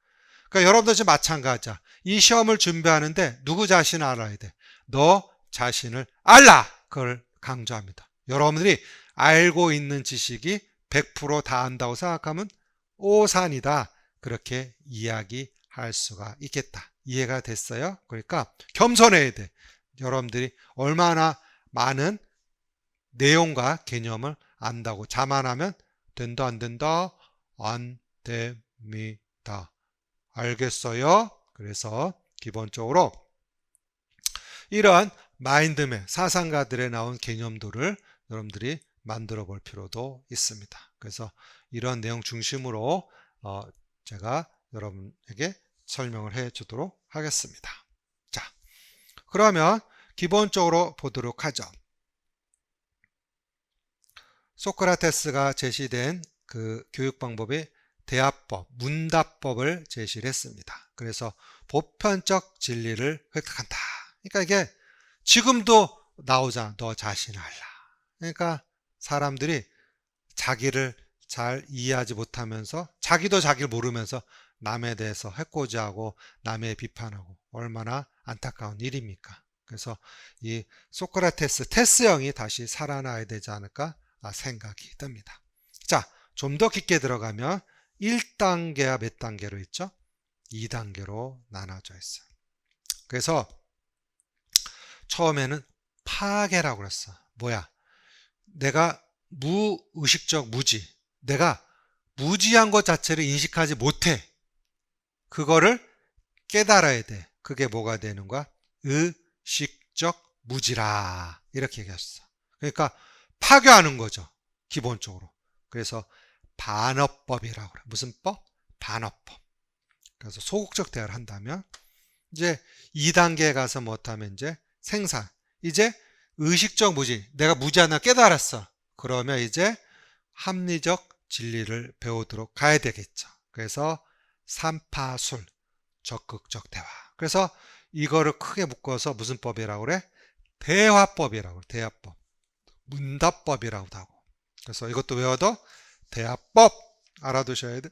그러니까 여러분도 지금 마찬가지야. 이 시험을 준비하는데 누구 자신을 알아야 돼? 너 자신을 알라. 그걸 강조합니다. 여러분들이 알고 있는 지식이 100% 다 안다고 생각하면 오산이다. 그렇게 이야기할 수가 있겠다. 이해가 됐어요? 그러니까 겸손해야 돼. 여러분들이 얼마나 많은 내용과 개념을 안다고 자만하면 된다, 안 된다? 안 됩니다. 알겠어요? 그래서 기본적으로 이러한 마인드맵, 사상가들에 나온 개념들을 여러분들이 만들어 볼 필요도 있습니다. 그래서 이런 내용 중심으로 제가 여러분에게 설명을 해 주도록 하겠습니다. 자, 그러면 기본적으로 보도록 하죠. 소크라테스가 제시된 그 교육 방법이 대화법, 문답법을 제시를 했습니다. 그래서 보편적 진리를 획득한다. 그러니까 이게 지금도 나오잖아. 너 자신을 알라. 그러니까 사람들이 자기를 잘 이해하지 못하면서 자기도 자기를 모르면서 남에 대해서 해코지하고 남의 비판하고 얼마나 안타까운 일입니까? 그래서 이 소크라테스, 테스형이 다시 살아나야 되지 않을까 생각이 듭니다. 자, 좀 더 깊게 들어가면 1단계와 몇 단계로 있죠? 2단계로 나눠져 있어요. 그래서 처음에는 파괴라고 그랬어. 뭐야? 내가 무의식적 무지, 내가 무지한 것 자체를 인식하지 못해. 그거를 깨달아야 돼. 그게 뭐가 되는 거야? 의식적 무지라. 이렇게 얘기했어. 그러니까 파괴하는 거죠. 기본적으로. 그래서 반어법이라고 그래. 무슨 법? 반어법. 그래서 소극적 대화를 한다면 이제 2단계에 가서 못하면 이제 생산. 이제 의식적 무지. 내가 무지하나 깨달았어. 그러면 이제 합리적 진리를 배우도록 가야 되겠죠. 그래서 삼파술. 적극적 대화. 그래서 이거를 크게 묶어서 무슨 법이라고 그래? 대화법이라고 그래. 대화법. 문답법이라고도 하고. 그래서 이것도 외워도 대합법 알아두셔야 돼요.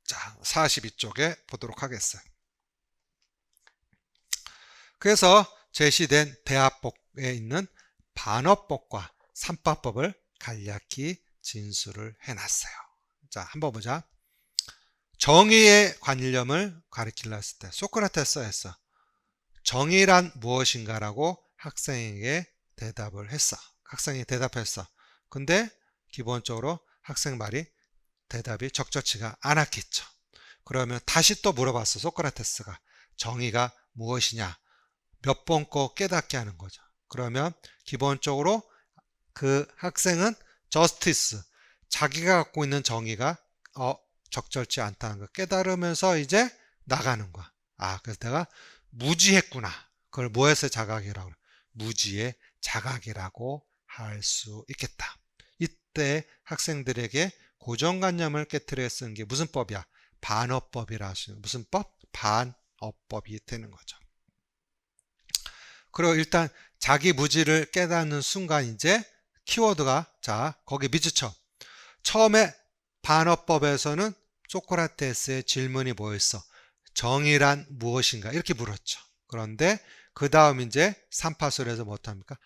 자, 42쪽에 보도록 하겠어요. 그래서 제시된 대합법에 있는 반어법과 삼파법을 간략히 진술을 해놨어요. 자, 한번 보자. 정의의 관념을 가리키려 했을 때 소크라테스가 했어. 정의란 무엇인가라고 학생에게 대답을 했어. 학생이 대답했어. 근데 기본적으로 학생 말이 대답이 적절치가 않았겠죠. 그러면 다시 또 물어봤어. 소크라테스가 정의가 무엇이냐 몇 번 거 깨닫게 하는 거죠. 그러면 기본적으로 그 학생은 저스티스 자기가 갖고 있는 정의가 적절치 않다는 걸 깨달으면서 이제 나가는 거야. 그래서 내가 무지했구나. 그걸 뭐에서 자각이라고 그래? 무지의 자각이라고 할 수 있겠다. 이때 학생들에게 고정관념을 깨트려 쓰는 게 무슨 법이야? 반어법이라 하시는 무슨 법? 반어법이 되는 거죠. 그리고 일단 자기 무지를 깨닫는 순간 이제 키워드가 자 거기 밑줄 처음에 반어법에서는 소크라테스의 질문이 뭐였어? 정의란 무엇인가? 이렇게 물었죠. 그런데 그 다음 이제 삼파술에서 못합니까?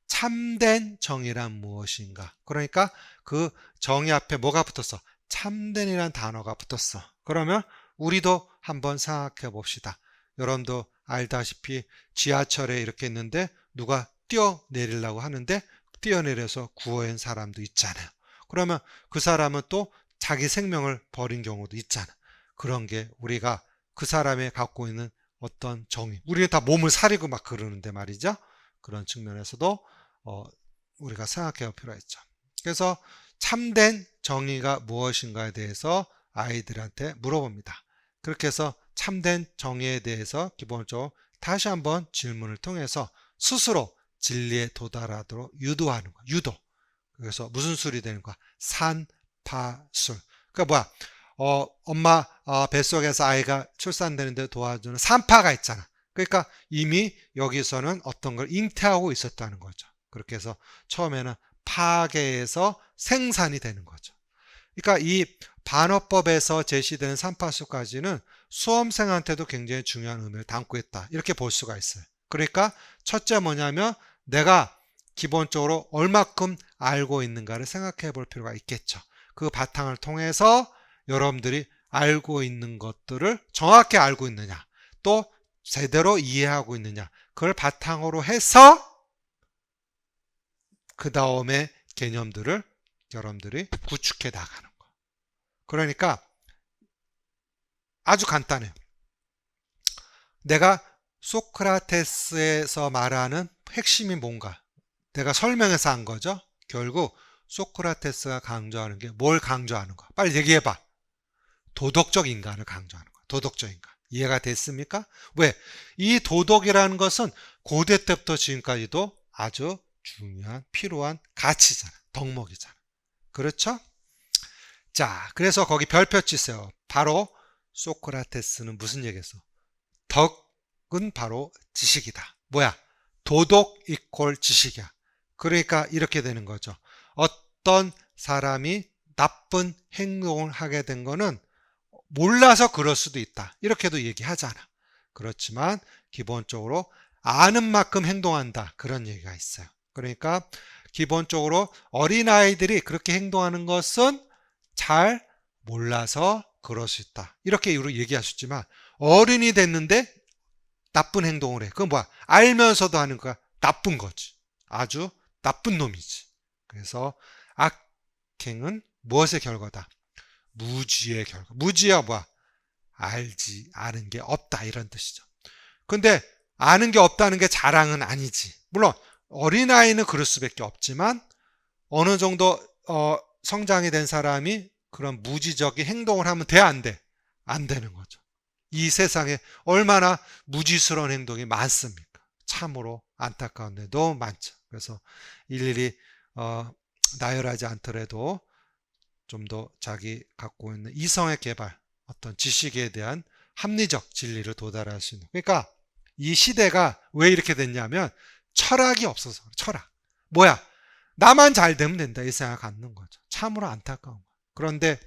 참된 정의란 무엇인가? 그러니까 그 정의 앞에 뭐가 붙었어? 참된이란 단어가 붙었어. 그러면 우리도 한번 생각해 봅시다. 여러분도 알다시피 지하철에 이렇게 있는데 누가 뛰어내리려고 하는데 뛰어내려서 구호한 사람도 있잖아요. 그러면 그 사람은 또 자기 생명을 버린 경우도 있잖아. 그런 게 우리가 그 사람이 갖고 있는 어떤 정의. 우리는 다 몸을 사리고 막 그러는데 말이죠. 그런 측면에서도 우리가 생각해 볼 필요가 있죠. 그래서 참된 정의가 무엇인가에 대해서 아이들한테 물어봅니다. 그렇게 해서 참된 정의에 대해서 기본적으로 다시 한번 질문을 통해서 스스로 진리에 도달하도록 유도하는 거야. 유도. 그래서 무슨 술이 되는 거야? 산파술. 그러니까 뭐야? 엄마 뱃속에서 아이가 출산되는데 도와주는 산파가 있잖아. 그러니까 이미 여기서는 어떤 걸 잉태하고 있었다는 거죠. 그렇게 해서 처음에는 파괴에서 생산이 되는 거죠. 그러니까 이 반어법에서 제시되는 산파수까지는 수험생한테도 굉장히 중요한 의미를 담고 있다. 이렇게 볼 수가 있어요. 그러니까 첫째 뭐냐면 내가 기본적으로 얼마큼 알고 있는가를 생각해 볼 필요가 있겠죠. 그 바탕을 통해서 여러분들이 알고 있는 것들을 정확히 알고 있느냐, 또 제대로 이해하고 있느냐, 그걸 바탕으로 해서 그 다음에 개념들을 여러분들이 구축해 나가는 거. 그러니까 아주 간단해요. 내가 소크라테스에서 말하는 핵심이 뭔가 내가 설명해서 한 거죠. 결국 소크라테스가 강조하는 게 뭘 강조하는 거야? 빨리 얘기해봐. 도덕적 인간을 강조하는 거야. 도덕적 인간. 이해가 됐습니까? 왜? 이 도덕이라는 것은 고대 때부터 지금까지도 아주 중요한 필요한 가치잖아. 덕목이잖아. 그렇죠? 자, 그래서 거기 별표 치세요. 바로 소크라테스는 무슨 얘기했어? 덕은 바로 지식이다. 뭐야? 도덕 이퀄 지식이야. 그러니까 이렇게 되는 거죠. 어떤 사람이 나쁜 행동을 하게 된 거는 몰라서 그럴 수도 있다. 이렇게도 얘기하잖아. 그렇지만 기본적으로 아는 만큼 행동한다. 그런 얘기가 있어요. 그러니까 기본적으로 어린아이들이 그렇게 행동하는 것은 잘 몰라서 그럴 수 있다. 이렇게 얘기할 수 있지만 어른이 됐는데 나쁜 행동을 해. 그건 뭐야? 알면서도 하는 거야. 나쁜 거지. 아주 나쁜 놈이지. 그래서 악행은 무엇의 결과다? 무지의 결과. 무지야 뭐야? 아는 게 없다 이런 뜻이죠. 근데 아는 게 없다는 게 자랑은 아니지. 물론 어린아이는 그럴 수밖에 없지만 어느 정도 성장이 된 사람이 그런 무지적인 행동을 하면 돼, 안 돼? 안 되는 거죠. 이 세상에 얼마나 무지스러운 행동이 많습니까? 참으로 안타까운데 너무 많죠. 그래서 일일이 나열하지 않더라도 좀 더 자기 갖고 있는 이성의 개발, 어떤 지식에 대한 합리적 진리를 도달할 수 있는. 그러니까 이 시대가 왜 이렇게 됐냐면 철학이 없어서. 철학. 뭐야? 나만 잘 되면 된다 이 생각 갖는 거죠. 참으로 안타까운 거예요. 그런데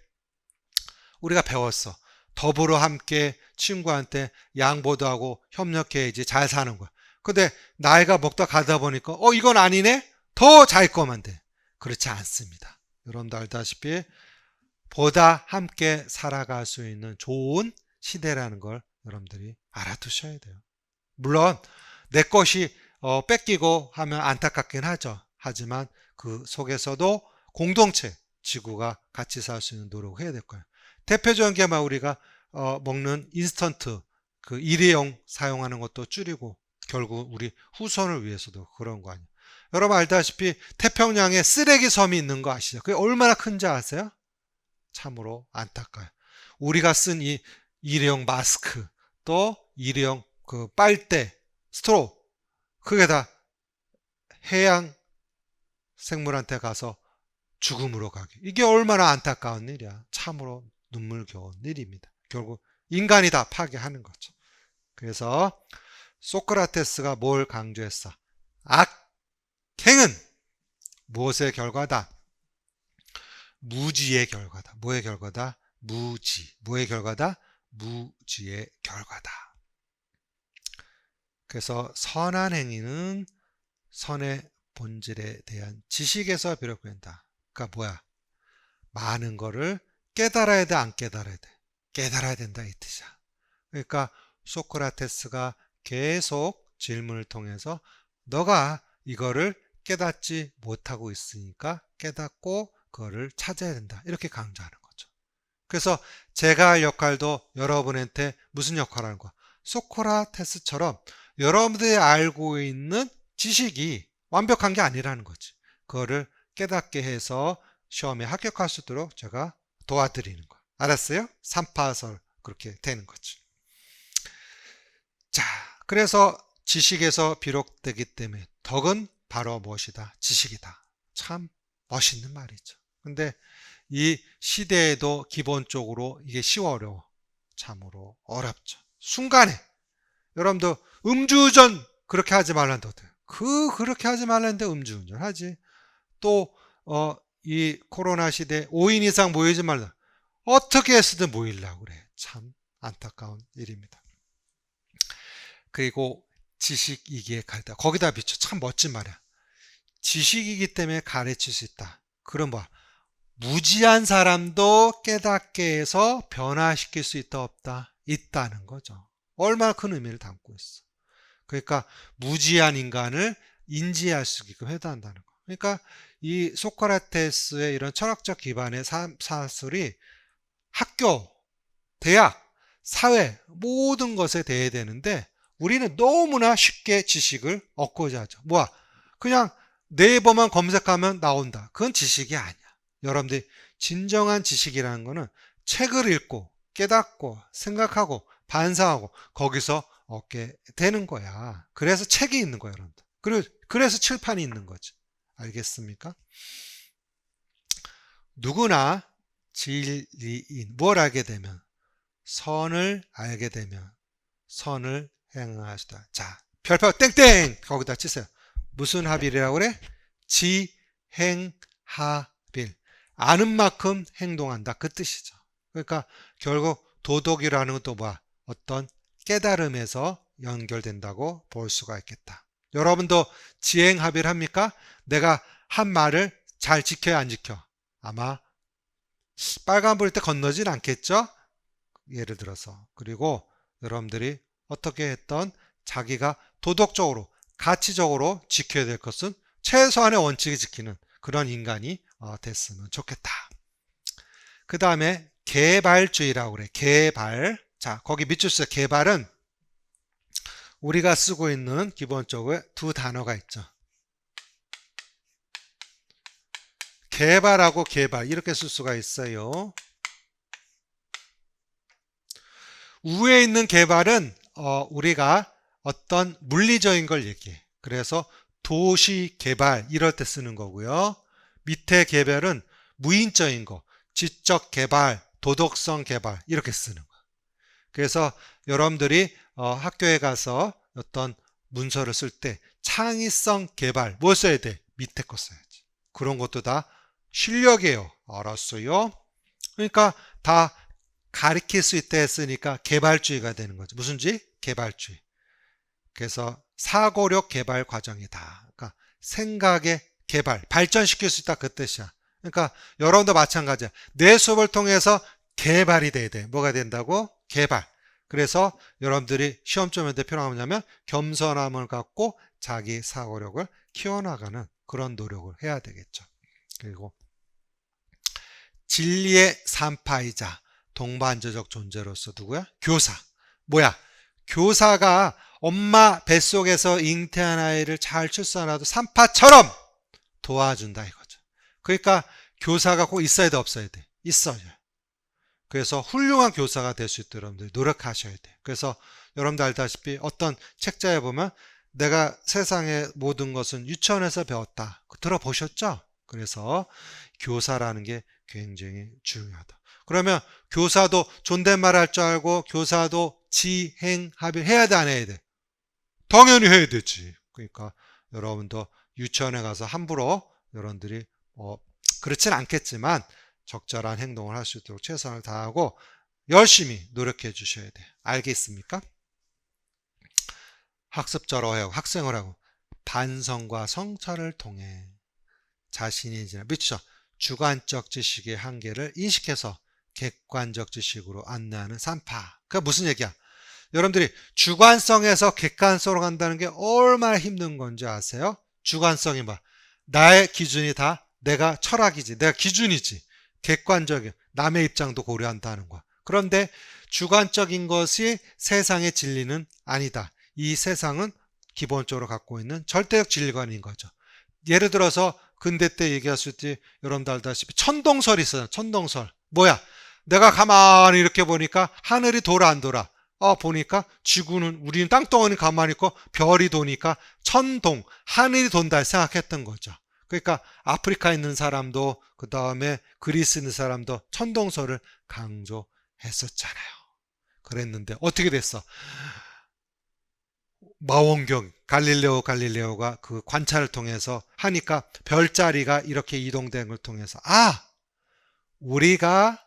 우리가 배웠어. 더불어 함께 친구한테 양보도 하고 협력해야지 잘 사는 거야. 근데 나이가 먹다 가다 보니까 이건 아니네? 더 잘 거면 돼. 그렇지 않습니다. 여러분도 알다시피 보다 함께 살아갈 수 있는 좋은 시대라는 걸 여러분들이 알아두셔야 돼요. 물론 내 것이 뺏기고 하면 안타깝긴 하죠. 하지만 그 속에서도 공동체, 지구가 같이 살 수 있는 노력을 해야 될 거예요. 대표적인 게 막 우리가 먹는 인스턴트 그 일회용 사용하는 것도 줄이고 결국 우리 후손을 위해서도 그런 거 아니에요. 여러분 알다시피 태평양에 쓰레기 섬이 있는 거 아시죠? 그게 얼마나 큰지 아세요? 참으로 안타까워요. 우리가 쓴 이 일회용 마스크 또 일회용 그 빨대, 스트로 그게 다 해양 생물한테 가서 죽음으로 가게. 이게 얼마나 안타까운 일이야. 참으로 눈물겨운 일입니다. 결국 인간이 다 파괴하는 거죠. 그래서 소크라테스가 뭘 강조했어? 악행은 무엇의 결과다? 무지의 결과다. 뭐의 결과다? 무지. 뭐의 결과다? 무지의 결과다. 그래서 선한 행위는 선의 본질에 대한 지식에서 비롯된다. 그러니까 뭐야? 많은 거를 깨달아야 돼, 안 깨달아야 돼? 깨달아야 된다 이 뜻이야. 그러니까 소크라테스가 계속 질문을 통해서 너가 이거를 깨닫지 못하고 있으니까 깨닫고 그거를 찾아야 된다. 이렇게 강조하는 거죠. 그래서 제가 할 역할도 여러분한테 무슨 역할을 하는 거야? 소크라테스처럼 여러분들이 알고 있는 지식이 완벽한 게 아니라는 거지. 그거를 깨닫게 해서 시험에 합격할 수 있도록 제가 도와드리는 거야. 알았어요? 삼파설 그렇게 되는 거지. 자, 그래서 지식에서 비롯되기 때문에 덕은 바로 무엇이다? 지식이다. 참 멋있는 말이죠. 근데 이 시대에도 기본적으로 이게 쉬워 어려워. 참으로 어렵죠. 순간에 여러분도 음주운전 그렇게 하지 말란다. 그렇게 하지 말란데 음주운전 하지. 또 이 코로나 시대 5인 이상 모이지 말라. 어떻게 해서든 모이려고 그래. 참 안타까운 일입니다. 그리고 지식이기에 가르다. 거기다 비춰. 참 멋진 말이야. 지식이기 때문에 가르칠 수 있다. 그럼 뭐 무지한 사람도 깨닫게 해서 변화시킬 수 있다 없다? 있다는 거죠. 얼마나 큰 의미를 담고 있어. 그러니까 무지한 인간을 인지할 수 있게끔 해당한다는 거. 그러니까 이 소크라테스의 이런 철학적 기반의 사술이 학교, 대학, 사회 모든 것에 대해야 되는데 우리는 너무나 쉽게 지식을 얻고자 하죠. 뭐야? 그냥 네이버만 검색하면 나온다. 그건 지식이 아니야. 여러분들이 진정한 지식이라는 거는 책을 읽고 깨닫고 생각하고 반성하고 거기서 얻게 되는 거야. 그래서 책이 있는 거야, 여러분들. 그래서 칠판이 있는 거지. 알겠습니까? 누구나 진리인 뭘 알게 되면 선을 알게 되면 선을 행하시다. 자, 별표 땡땡 거기다 치세요. 무슨 합일이라고 그래? 지행합일. 아는 만큼 행동한다. 그 뜻이죠. 그러니까 결국 도덕이라는 것도 뭐야? 어떤 깨달음에서 연결된다고 볼 수가 있겠다. 여러분도 지행합일 합니까? 내가 한 말을 잘 지켜야 안 지켜? 아마 빨간불 때 건너진 않겠죠? 예를 들어서. 그리고 여러분들이 어떻게 했던 자기가 도덕적으로 가치적으로 지켜야 될 것은 최소한의 원칙을 지키는 그런 인간이 됐으면 좋겠다. 그 다음에 개발주의라고 그래. 개발. 자, 거기 밑줄 쓰세요. 개발은 우리가 쓰고 있는 기본적으로 두 단어가 있죠. 개발하고 개발 이렇게 쓸 수가 있어요. 위에 있는 개발은 우리가 어떤 물리적인 걸 얘기해. 그래서 도시 개발 이럴 때 쓰는 거고요. 밑에 개발은 무인적인 거, 지적 개발, 도덕성 개발 이렇게 쓰는 거. 그래서 여러분들이 학교에 가서 어떤 문서를 쓸 때 창의성 개발 뭐 써야 돼? 밑에 거 써야지. 그런 것도 다 실력이에요. 알았어요? 그러니까 다 가리킬 수 있다 했으니까 개발주의가 되는 거죠. 무슨 주의? 개발주의. 그래서 사고력 개발 과정이다. 그러니까 생각의 개발, 발전시킬 수 있다 그 뜻이야. 그러니까 여러분도 마찬가지야. 내 수업을 통해서 개발이 돼야 돼. 뭐가 된다고? 개발. 그래서 여러분들이 시험점에 필요한 게 뭐냐면 겸손함을 갖고 자기 사고력을 키워나가는 그런 노력을 해야 되겠죠. 그리고 진리의 산파이자 동반자적 존재로서 누구야? 교사. 뭐야? 교사가 엄마 뱃속에서 잉태한 아이를 잘 출산하도 산파처럼 도와준다 이거죠. 그러니까 교사가 꼭 있어야 돼, 없어야 돼? 있어요. 그래서 훌륭한 교사가 될 수 있도록 여러분들 노력하셔야 돼. 그래서 여러분들 알다시피 어떤 책자에 보면 내가 세상의 모든 것은 유치원에서 배웠다. 들어보셨죠? 그래서 교사라는 게 굉장히 중요하다. 그러면 교사도 존댓말 할 줄 알고 교사도 지행합의 해야 돼, 안 해야 돼? 당연히 해야 되지. 그러니까 여러분도 유치원에 가서 함부로 여러분들이 그렇진 않겠지만 적절한 행동을 할 수 있도록 최선을 다하고 열심히 노력해 주셔야 돼. 알겠습니까? 학습자로 하고 학생을 하고 반성과 성찰을 통해 자신이 지나 미쳐 주관적 지식의 한계를 인식해서 객관적 지식으로 안내하는 산파. 그게 무슨 얘기야? 여러분들이 주관성에서 객관성으로 간다는 게 얼마나 힘든 건지 아세요? 주관성이 뭐? 나의 기준이 다 내가 철학이지, 내가 기준이지. 객관적인 남의 입장도 고려한다는 거야. 그런데 주관적인 것이 세상의 진리는 아니다. 이 세상은 기본적으로 갖고 있는 절대적 진리관인 거죠. 예를 들어서 근대 때 얘기했을 때 여러분들 알다시피 천동설이 있어요. 천동설. 뭐야? 내가 가만히 이렇게 보니까 하늘이 돌아 안 돌아? 보니까 지구는 우리는 땅덩어리 가만히 있고 별이 도니까 천동, 하늘이 돈다 생각했던 거죠. 그러니까 아프리카에 있는 사람도 그 다음에 그리스 있는 사람도 천동설을 강조했었잖아요. 그랬는데 어떻게 됐어? 망원경 갈릴레오가 그 관찰을 통해서 하니까 별자리가 이렇게 이동되는 걸 통해서 우리가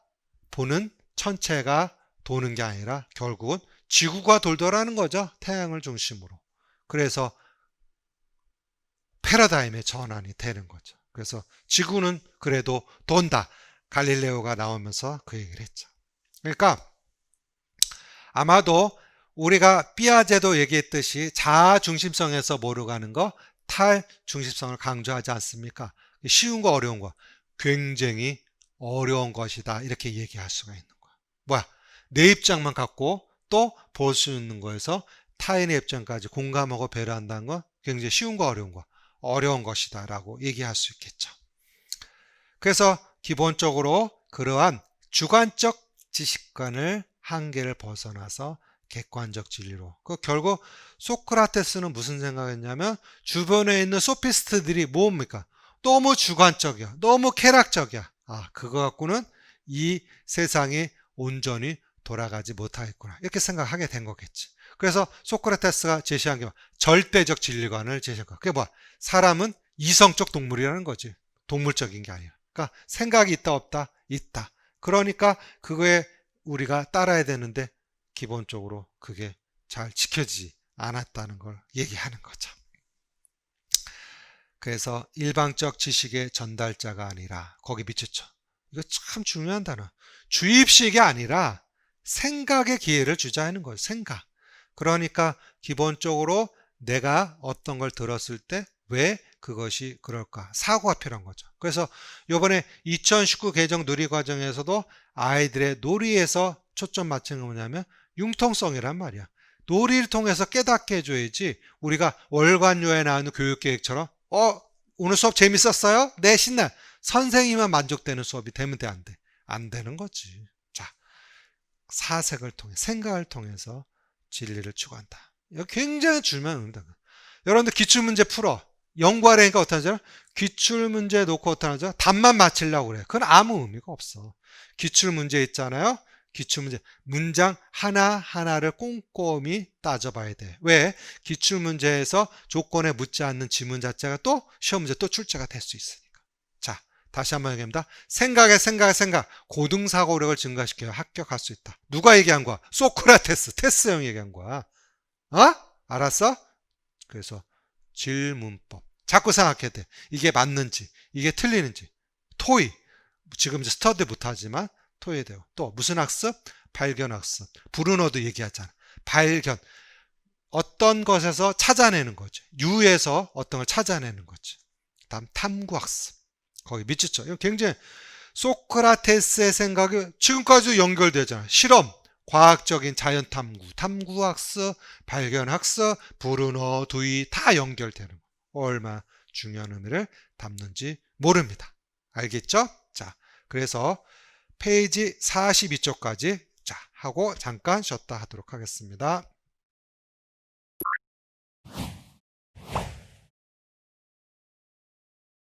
보는 천체가 도는 게 아니라 결국은 지구가 돌더라는 거죠. 태양을 중심으로. 그래서 패러다임의 전환이 되는 거죠. 그래서 지구는 그래도 돈다. 갈릴레오가 나오면서 그 얘기를 했죠. 그러니까 아마도 우리가 삐아제도 얘기했듯이 자아 중심성에서 뭐로 가는 거? 탈 중심성을 강조하지 않습니까? 쉬운 거 어려운 거 굉장히 어려운 것이다. 이렇게 얘기할 수가 있는 거야. 뭐야? 내 입장만 갖고 또 볼 수 있는 거에서 타인의 입장까지 공감하고 배려한다는 건 굉장히 쉬운 거 어려운 거 어려운 것이다 라고 얘기할 수 있겠죠. 그래서 기본적으로 그러한 주관적 지식관을 한계를 벗어나서 객관적 진리로. 결국 소크라테스는 무슨 생각했냐면 주변에 있는 소피스트들이 뭡니까? 너무 주관적이야. 너무 쾌락적이야. 그거 갖고는 이 세상이 온전히 돌아가지 못하겠구나. 이렇게 생각하게 된 거겠지. 그래서 소크라테스가 제시한 게 절대적 진리관을 제시한 거야. 그게 뭐야? 사람은 이성적 동물이라는 거지. 동물적인 게 아니라. 그러니까 생각이 있다 없다? 있다. 그러니까 그거에 우리가 따라야 되는데 기본적으로 그게 잘 지켜지지 않았다는 걸 얘기하는 거죠. 그래서 일방적 지식의 전달자가 아니라 거기 미쳤죠. 이거 참 중요한 단어. 주입식이 아니라 생각의 기회를 주자는 거예요. 생각. 그러니까 기본적으로 내가 어떤 걸 들었을 때 왜 그것이 그럴까? 사고가 필요한 거죠. 그래서 이번에 2019 개정 누리과정에서도 아이들의 놀이에서 초점 맞춘 게 뭐냐면 융통성이란 말이야. 놀이를 통해서 깨닫게 해줘야지 우리가 월관료에 나오는 교육계획처럼 오늘 수업 재밌었어요? 네, 신나. 선생님만 만족되는 수업이 되면 돼, 안 돼? 안 되는 거지. 자, 사색을 통해 생각을 통해서 진리를 추구한다. 이거 굉장히 중요한 의미다. 여러분들 기출문제 풀어. 연구하려니까 어떡하죠? 기출문제 놓고 어떡하죠? 답만 맞히려고 그래. 그건 아무 의미가 없어. 기출문제 있잖아요. 기출문제 문장 하나하나를 꼼꼼히 따져봐야 돼. 왜? 기출문제에서 조건에 묻지 않는 지문 자체가 또 시험 문제 또 출제가 될 수 있으니까. 자, 다시 한번 얘기합니다. 생각. 고등사고력을 증가시켜야 합격할 수 있다. 누가 얘기한 거야? 소크라테스, 테스 형이 얘기한 거야. 알았어? 그래서 질문법. 자꾸 생각해야 돼. 이게 맞는지, 이게 틀리는지. 토의. 지금 이제 스터디 못하지만 토의에 돼요. 또 무슨 학습? 발견학습. 브루너도 얘기하잖아. 발견. 어떤 것에서 찾아내는 거지. 유에서 어떤 걸 찾아내는 거지. 다음 탐구학습. 거기 미치죠. 이거 굉장히 소크라테스의 생각이 지금까지 연결되잖아. 실험, 과학적인 자연탐구, 탐구학습, 발견학습, 브루너, 두이 다 연결되는 거. 얼마나 중요한 의미를 담는지 모릅니다. 알겠죠? 자, 그래서 페이지 42쪽까지 자 하고 잠깐 쉬었다 하도록 하겠습니다.